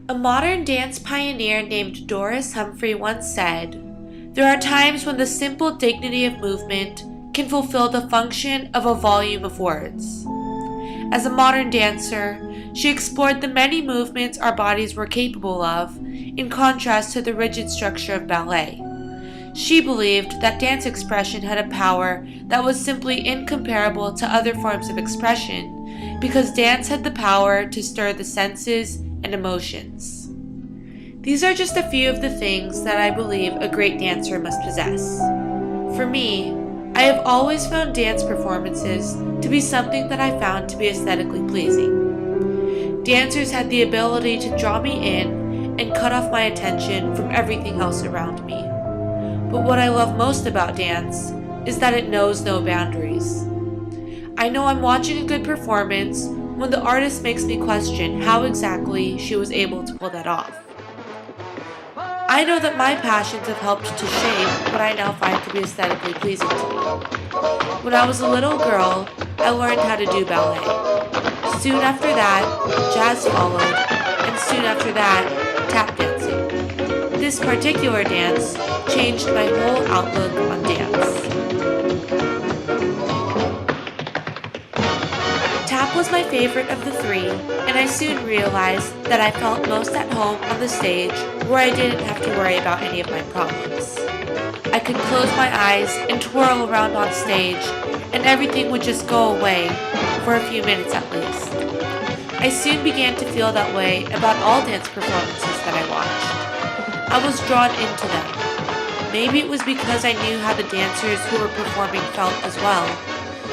A modern dance pioneer named Doris Humphrey once said, "There are times when the simple dignity of movement can fulfill the function of a volume of words." As a modern dancer, she explored the many movements our bodies were capable of, in contrast to the rigid structure of ballet. She believed that dance expression had a power that was simply incomparable to other forms of expression, because dance had the power to stir the senses and emotions. These are just a few of the things that I believe a great dancer must possess. For me, I have always found dance performances to be something that I found to be aesthetically pleasing. Dancers had the ability to draw me in and cut off my attention from everything else around me. But what I love most about dance is that it knows no boundaries. I know I'm watching a good performance when the artist makes me question how exactly she was able to pull that off. I know that my passions have helped to shape what I now find to be aesthetically pleasing to me. When I was a little girl, I learned how to do ballet. Soon after that, jazz followed, and soon after that, tap dancing. This particular dance changed my whole outlook on dance. Tap was my favorite of the three, and I soon realized that I felt most at home on the stage where I didn't have to worry about any of my problems. I could close my eyes and twirl around on stage, and everything would just go away, for a few minutes at least. I soon began to feel that way about all dance performances that I watched. I was drawn into them. Maybe it was because I knew how the dancers who were performing felt as well,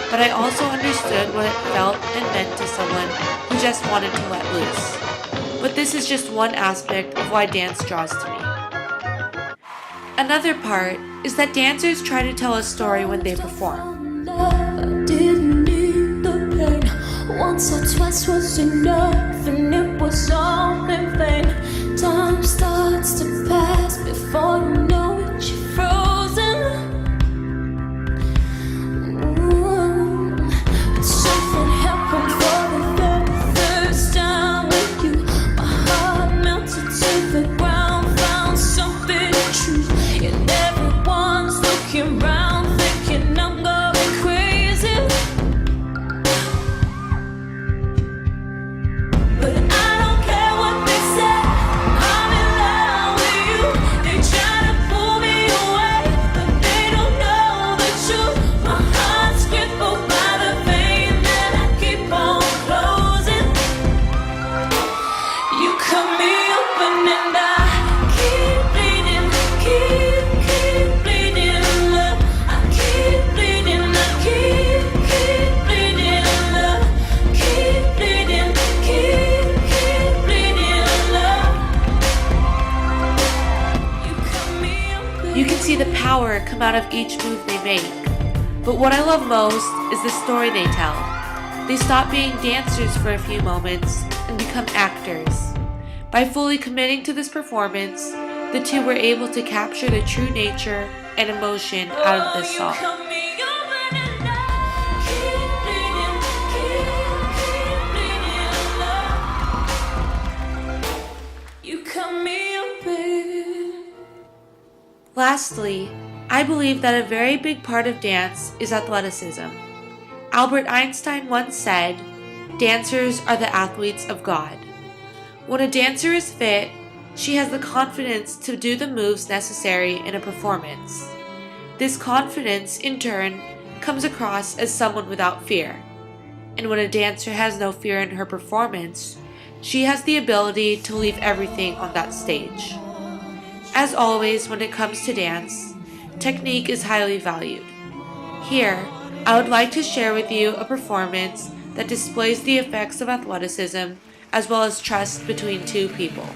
but I also understood what it felt and meant to someone who just wanted to let loose. But this is just one aspect of why dance draws to me. Another part is that dancers try to tell a story when they perform. Once or twice was enough, and it was all in vain. Time starts to pass before you know it, you're frozen. But something happened for the very first time with you. My heart melted to the ground, found something true, and everyone's looking round, thinking I'm going crazy. You can see the power come out of each move they make. But what I love most is the story they tell. They stop being dancers for a few moments and become actors. By fully committing to this performance, the two were able to capture the true nature and emotion out of this song. Lastly, I believe that a very big part of dance is athleticism. Albert Einstein once said, "Dancers are the athletes of God." When a dancer is fit, she has the confidence to do the moves necessary in a performance. This confidence, in turn, comes across as someone without fear. And when a dancer has no fear in her performance, she has the ability to leave everything on that stage. As always, when it comes to dance, technique is highly valued. Here, I would like to share with you a performance that displays the effects of athleticism as well as trust between two people.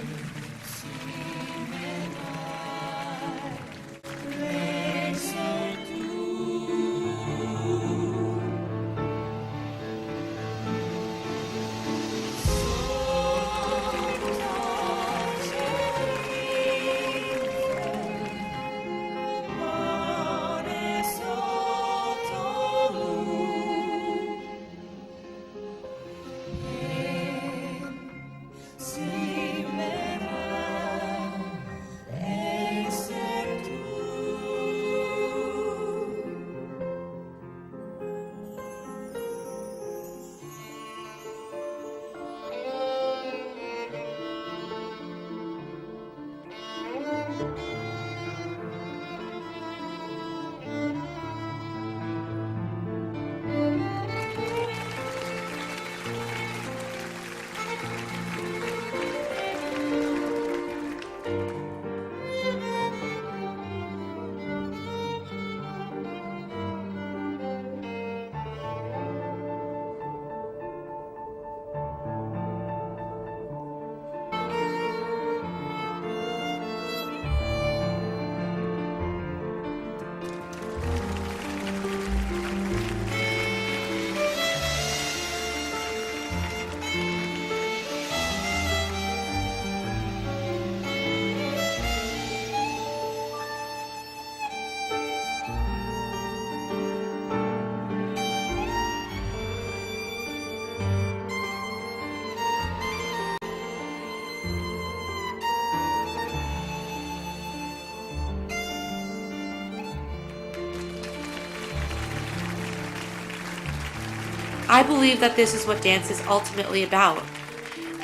I believe that this is what dance is ultimately about.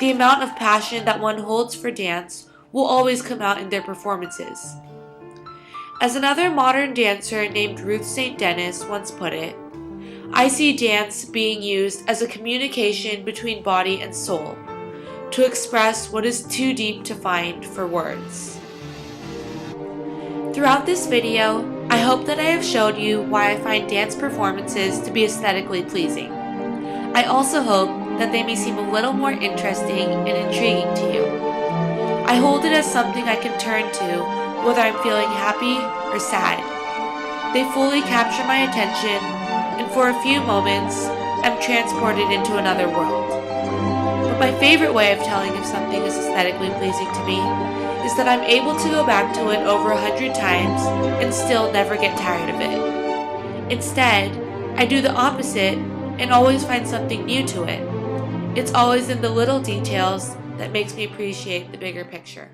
The amount of passion that one holds for dance will always come out in their performances. As another modern dancer named Ruth St. Denis once put it, I see dance being used as a communication between body and soul, to express what is too deep to find for words. Throughout this video, I hope that I have showed you why I find dance performances to be aesthetically pleasing. I also hope that they may seem a little more interesting and intriguing to you. I hold it as something I can turn to whether I'm feeling happy or sad. They fully capture my attention, and for a few moments, I'm transported into another world. But my favorite way of telling if something is aesthetically pleasing to me is that I'm able to go back to it over 100 times and still never get tired of it. Instead, I do the opposite and always find something new to it. It's always in the little details that makes me appreciate the bigger picture.